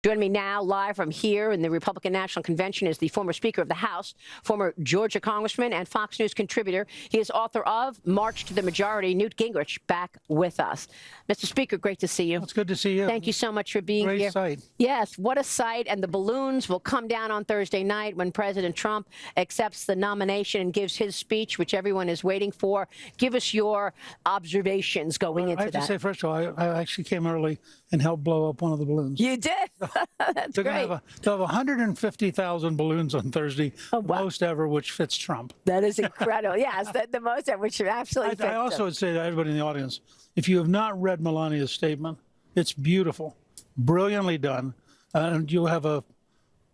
Joining me now live from here in the Republican National Convention is the former Speaker of the House, former Georgia Congressman, and Fox News contributor. He is author of March to the Majority. Newt Gingrich back with us. Mr. Speaker, great to see you. It's good to see you. Thank you so much for being here. Great sight. Yes, what a sight. And the balloons will come down on Thursday night when President Trump accepts the nomination and gives his speech, which everyone is waiting for. Give us your observations going into that. I have to say, first of all, I actually came early and helped blow up one of the balloons. You did? That's They're great. They'll have 150,000 balloons on Thursday, Oh, wow. most ever, which fits Trump. That is incredible. Yes, the most ever, which absolutely fits I also him. would say to everybody in the audience, if you have not read Melania's statement, it's beautiful, brilliantly done, and you'll have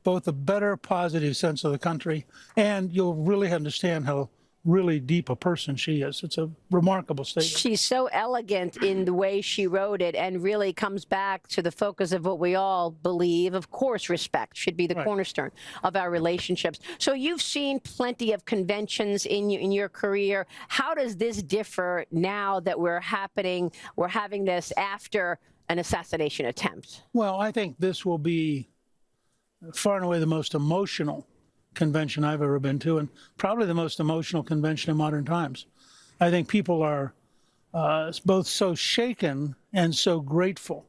both a better, positive sense of the country, and you'll really understand how really deep a person she is. It's a remarkable statement. She's so elegant in the way she wrote it and really comes back to the focus of what we all believe. Of course, respect should be the cornerstone of our relationships. So you've seen plenty of conventions in your career. How does this differ now that we're having this after an assassination attempt? Well, I think this will be far and away the most emotional convention I've ever been to, and probably the most emotional convention in modern times. I think people are both so shaken and so grateful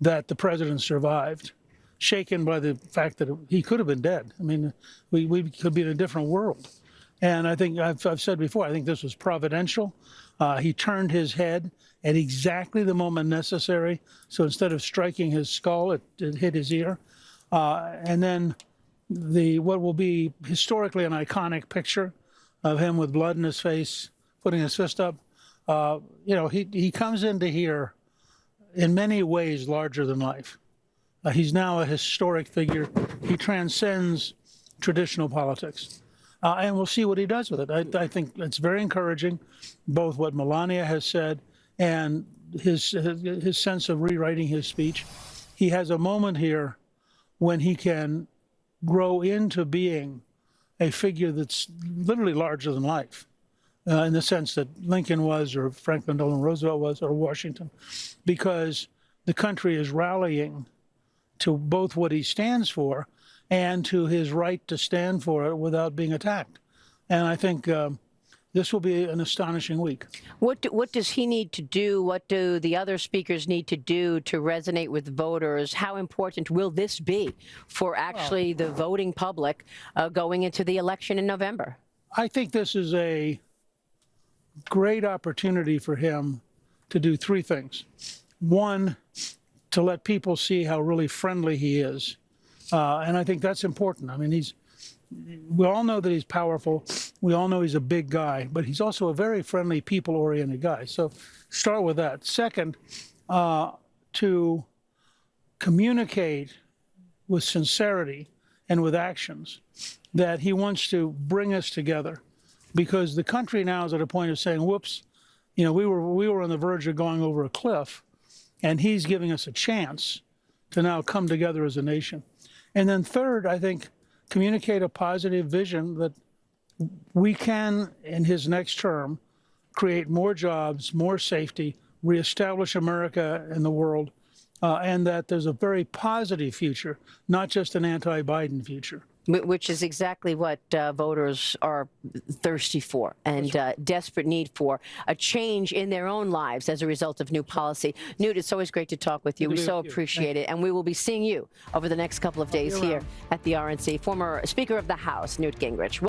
that the president survived, shaken by the fact that he could have been dead. I mean, we could be in a different world. And I think I've said before, I think this was providential. He turned his head at exactly the moment necessary. So instead of striking his skull, it hit his ear. And then what will be historically an iconic picture of him with blood in his face, putting his fist up. He comes into here in many ways larger than life. He's now a historic figure. He transcends traditional politics. And we'll see what he does with it. I think it's very encouraging, both what Melania has said and his sense of rewriting his speech. He has a moment here when he can grow into being a figure that's literally larger than life, in the sense that Lincoln was, or Franklin Delano Roosevelt was, or Washington, because the country is rallying to both what he stands for and to his right to stand for it without being attacked. And I think this will be an astonishing week. What does he need to do? What do the other speakers need to do to resonate with voters? How important will this be for actually the voting public going into the election in November? I think this is a great opportunity for him to do three things. One, to let people see how really friendly he is. And I think that's important. I mean, we all know that he's powerful. We all know he's a big guy, but he's also a very friendly, people-oriented guy. So start with that. Second, to communicate with sincerity and with actions that he wants to bring us together, because the country now is at a point of saying, whoops, we were on the verge of going over a cliff, and he's giving us a chance to now come together as a nation. And then third, I think, communicate a positive vision that we can, in his next term, create more jobs, more safety, reestablish America in the world, and that there's a very positive future, not just an anti-Biden future. Which is exactly what voters are thirsty for and desperate need for, a change in their own lives as a result of new policy. Newt, it's always great to talk with you. We so appreciate it. And we will be seeing you over the next couple of days here at the RNC. Former Speaker of the House, Newt Gingrich.